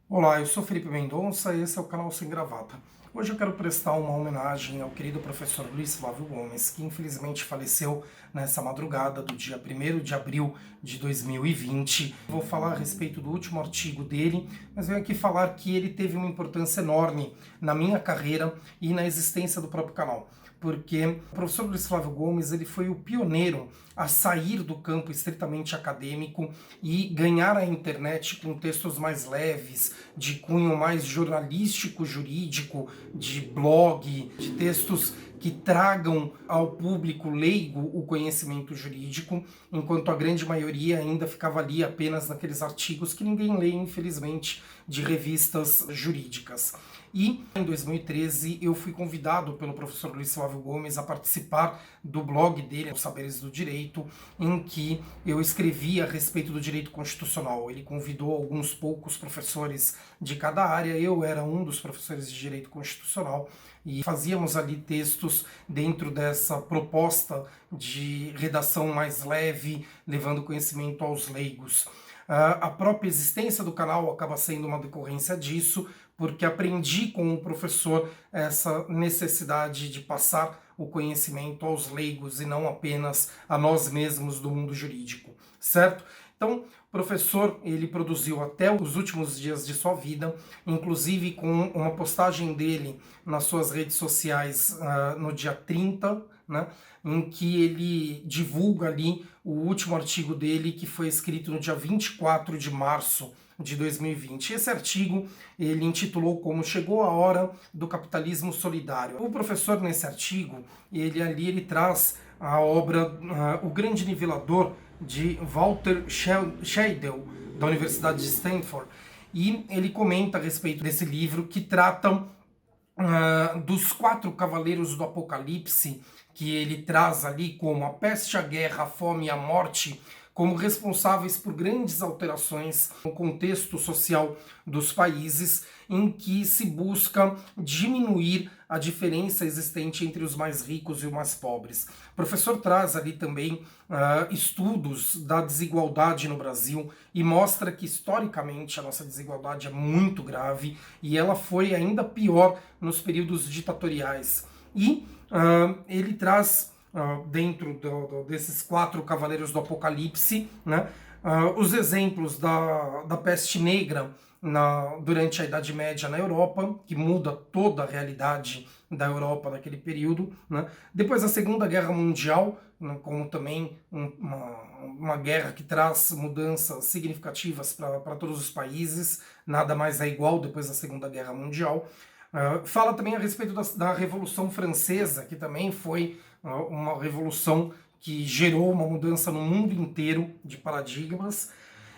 Olá, eu sou Felipe Mendonça e esse é o canal Sem Gravata. Hoje eu quero prestar uma homenagem ao querido professor Luiz Flávio Gomes, que infelizmente faleceu nessa madrugada do dia 1º de abril de 2020. Vou falar a respeito do último artigo dele, mas venho aqui falar que ele teve uma importância enorme na minha carreira e na existência do próprio canal, porque o professor Luiz Flávio Gomes ele foi o pioneiro a sair do campo estritamente acadêmico e ganhar a internet com textos mais leves, de cunho mais jornalístico, jurídico, de blog, de textos que tragam ao público leigo o conhecimento jurídico, enquanto a grande maioria ainda ficava ali apenas naqueles artigos que ninguém lê, infelizmente, de revistas jurídicas. E em 2013 eu fui convidado pelo professor Luiz Flávio Gomes a participar do blog dele, Os Saberes do Direito, em que eu escrevi a respeito do direito constitucional. Ele convidou alguns poucos professores de cada área, eu era um dos professores de direito constitucional, e fazíamos ali textos dentro dessa proposta de redação mais leve, levando conhecimento aos leigos. A própria existência do canal acaba sendo uma decorrência disso, porque aprendi com o professor essa necessidade de passar o conhecimento aos leigos e não apenas a nós mesmos do mundo jurídico, certo? Então, o professor ele produziu até os últimos dias de sua vida, inclusive com uma postagem dele nas suas redes sociais no dia 30, né, em que ele divulga ali o último artigo dele, que foi escrito no dia 24 de março de 2020. Esse artigo ele intitulou como Chegou a Hora do Capitalismo Solidário. O professor, nesse artigo, ele traz a obra O Grande Nivelador, de Walter Scheidel, da Universidade de Stanford, e ele comenta a respeito desse livro que trata dos 4 cavaleiros do Apocalipse, que ele traz ali como a peste, a guerra, a fome e a morte, como responsáveis por grandes alterações no contexto social dos países, em que se busca diminuir a diferença existente entre os mais ricos e os mais pobres. O professor traz ali também estudos da desigualdade no Brasil e mostra que historicamente a nossa desigualdade é muito grave e ela foi ainda pior nos períodos ditatoriais. E ele traz dentro desses 4 cavaleiros do Apocalipse, né, os exemplos da peste negra durante a Idade Média na Europa, que muda toda a realidade da Europa naquele período, né? Depois a Segunda Guerra Mundial, né, como também uma guerra que traz mudanças significativas para todos os países, nada mais é igual depois da Segunda Guerra Mundial. Fala também a respeito da Revolução Francesa, que também foi uma revolução que gerou uma mudança no mundo inteiro de paradigmas.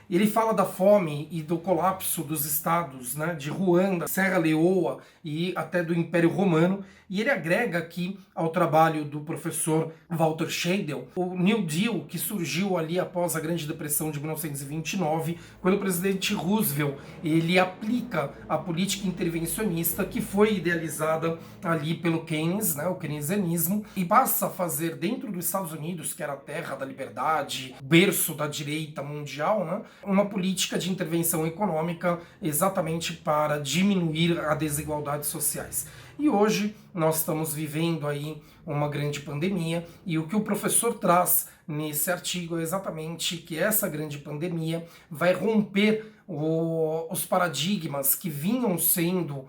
Ele fala da fome e do colapso dos estados, né, de Ruanda, Serra Leoa e até do Império Romano. E ele agrega aqui ao trabalho do professor Walter Scheidel o New Deal, que surgiu ali após a Grande Depressão de 1929, quando o presidente Roosevelt ele aplica a política intervencionista que foi idealizada ali pelo Keynes, né, o keynesianismo, e passa a fazer dentro dos Estados Unidos, que era a terra da liberdade, berço da direita mundial, né, uma política de intervenção econômica exatamente para diminuir as desigualdades sociais. E hoje nós estamos vivendo aí uma grande pandemia e o que o professor traz nesse artigo é exatamente que essa grande pandemia vai romper os paradigmas que vinham sendo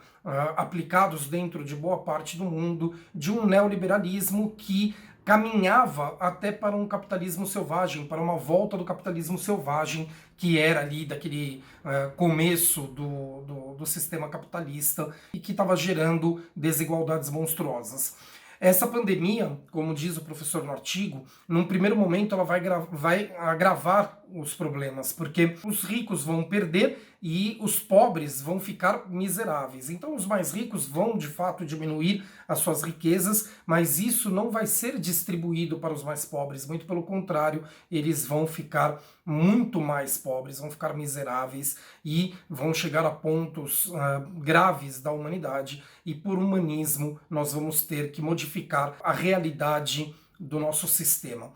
aplicados dentro de boa parte do mundo de um neoliberalismo que caminhava até para um capitalismo selvagem, para uma volta do capitalismo selvagem que era ali daquele começo do sistema capitalista e que estava gerando desigualdades monstruosas. Essa pandemia, como diz o professor no artigo, num primeiro momento ela vai agravar os problemas, porque os ricos vão perder e os pobres vão ficar miseráveis. Então os mais ricos vão de fato diminuir as suas riquezas, mas isso não vai ser distribuído para os mais pobres, muito pelo contrário, eles vão ficar muito mais pobres, vão ficar miseráveis e vão chegar a pontos graves da humanidade, e por humanismo nós vamos ter que modificar a realidade do nosso sistema.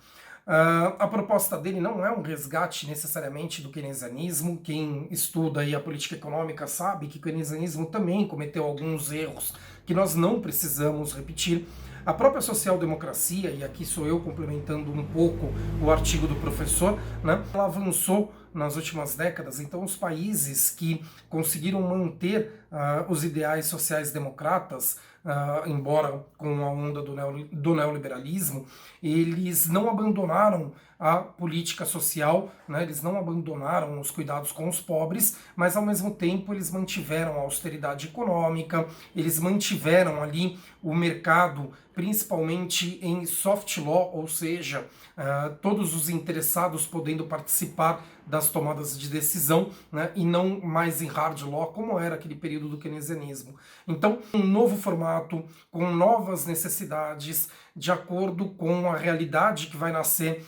A proposta dele não é um resgate necessariamente do keynesianismo. Quem estuda aí a política econômica sabe que o keynesianismo também cometeu alguns erros que nós não precisamos repetir. A própria social-democracia, e aqui sou eu complementando um pouco o artigo do professor, né, ela avançou nas últimas décadas. Então os países que conseguiram manter os ideais sociais-democratas, embora com a onda do neoliberalismo, eles não abandonaram a política social, né? Eles não abandonaram os cuidados com os pobres, mas ao mesmo tempo eles mantiveram a austeridade econômica, eles mantiveram ali o mercado, principalmente em soft law, ou seja, todos os interessados podendo participar das tomadas de decisão, né, e não mais em hard law, como era aquele período do keynesianismo. Então, um novo formato, com novas necessidades, de acordo com a realidade que vai nascer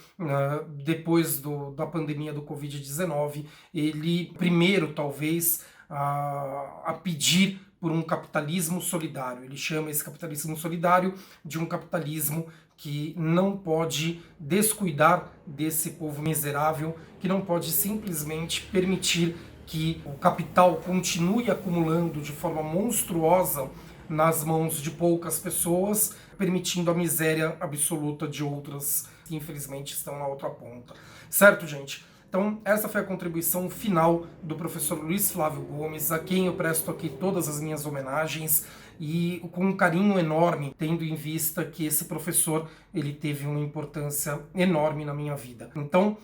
depois da pandemia do Covid-19, ele primeiro, talvez, a pedir por um capitalismo solidário. Ele chama esse capitalismo solidário de um capitalismo que não pode descuidar desse povo miserável, que não pode simplesmente permitir que o capital continue acumulando de forma monstruosa nas mãos de poucas pessoas, permitindo a miséria absoluta de outras que infelizmente estão na outra ponta. Certo, gente? Então, essa foi a contribuição final do professor Luiz Flávio Gomes, a quem eu presto aqui todas as minhas homenagens e com um carinho enorme, tendo em vista que esse professor ele teve uma importância enorme na minha vida. Então,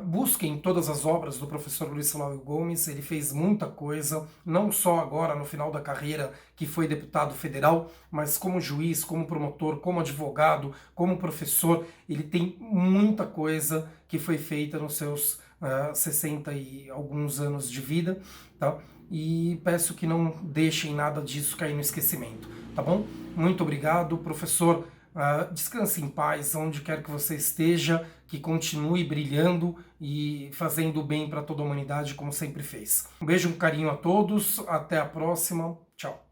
busquem todas as obras do professor Luiz Flávio Gomes. Ele fez muita coisa, não só agora no final da carreira que foi deputado federal, mas como juiz, como promotor, como advogado, como professor. Ele tem muita coisa que foi feita nos seus 60 e alguns anos de vida, tá? E peço que não deixem nada disso cair no esquecimento, tá bom? Muito obrigado, professor. Descanse em paz, onde quer que você esteja, que continue brilhando e fazendo bem para toda a humanidade, como sempre fez. Um beijo, um carinho a todos, até a próxima, tchau.